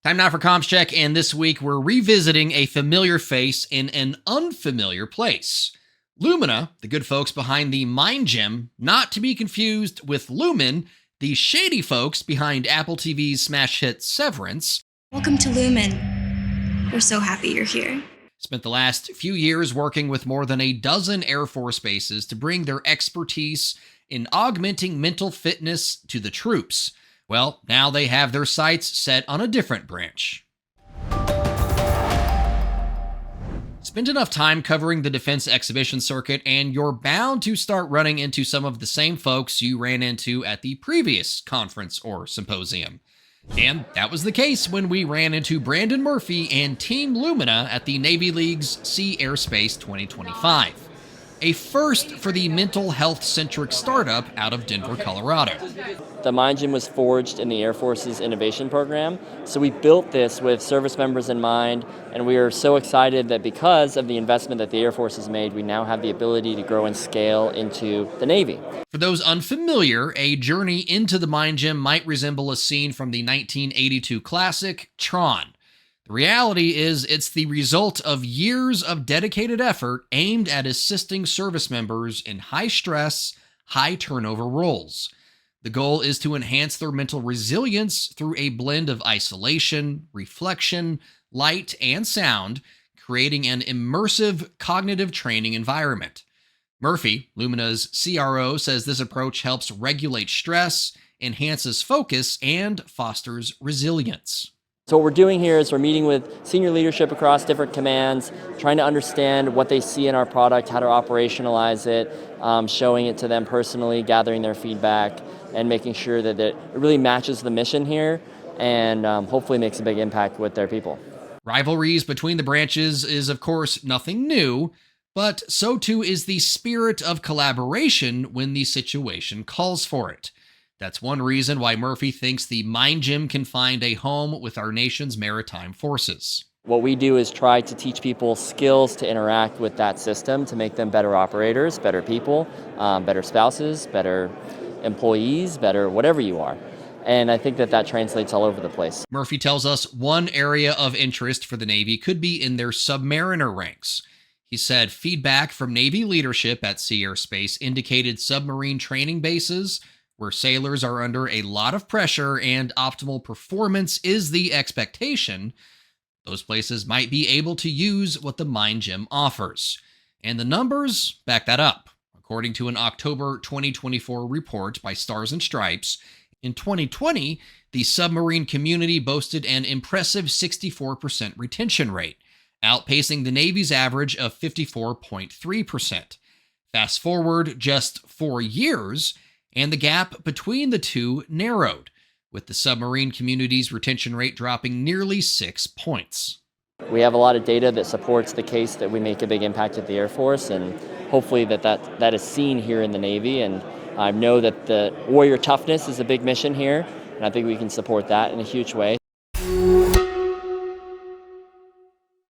Time now for Comms Check, and this week we're revisiting a familiar face in an unfamiliar place. Lumena, the good folks behind the MindGym, not to be confused with Lumen, the shady folks behind Apple TV's smash hit Severance. Welcome to Lumen. We're so happy you're here. Spent the last few years working with more than a dozen Air Force bases to bring their expertise in augmenting mental fitness to the troops. Well, now they have their sights set on a different branch. Spend enough time covering the defense exhibition circuit, and you're bound to start running into some of the same folks you ran into at the previous conference or symposium. And that was the case when we ran into Brandon Murphy and Team Lumena at the Navy League's Sea Airspace 2025. A first for the mental health-centric startup out of Denver, Colorado. The MindGym was forged in the Air Force's innovation program, so we built this with service members in mind, and we are so excited that because of the investment that the Air Force has made, we now have the ability to grow and scale into the Navy. For those unfamiliar, a journey into the MindGym might resemble a scene from the 1982 classic, Tron. The reality is it's the result of years of dedicated effort aimed at assisting service members in high-stress, high-turnover roles. The goal is to enhance their mental resilience through a blend of isolation, reflection, light, and sound, creating an immersive cognitive training environment. Murphy, Lumena's CRO, says this approach helps regulate stress, enhances focus, and fosters resilience. So what we're doing here is we're meeting with senior leadership across different commands, trying to understand what they see in our product, how to operationalize it, showing it to them personally, gathering their feedback, and making sure that it really matches the mission here and hopefully makes a big impact with their people. Rivalries between the branches is, of course, nothing new, but so too is the spirit of collaboration when the situation calls for it. That's one reason why Murphy thinks the MindGym can find a home with our nation's maritime forces. What we do is try to teach people skills to interact with that system to make them better operators, better people, better spouses, better employees, better whatever you are. And I think that translates all over the place. Murphy tells us one area of interest for the Navy could be in their submariner ranks. He said feedback from Navy leadership at Sea Airspace indicated submarine training bases where sailors are under a lot of pressure and optimal performance is the expectation, those places might be able to use what the MindGym offers. And the numbers back that up. According to an October 2024 report by Stars and Stripes, in 2020, the submarine community boasted an impressive 64% retention rate, outpacing the Navy's average of 54.3%. Fast forward just 4 years, and the gap between the two narrowed, with the submarine community's retention rate dropping nearly 6 points. We have a lot of data that supports the case that we make a big impact at the Air Force, and hopefully that is seen here in the Navy. And I know that the warrior toughness is a big mission here, and I think we can support that in a huge way.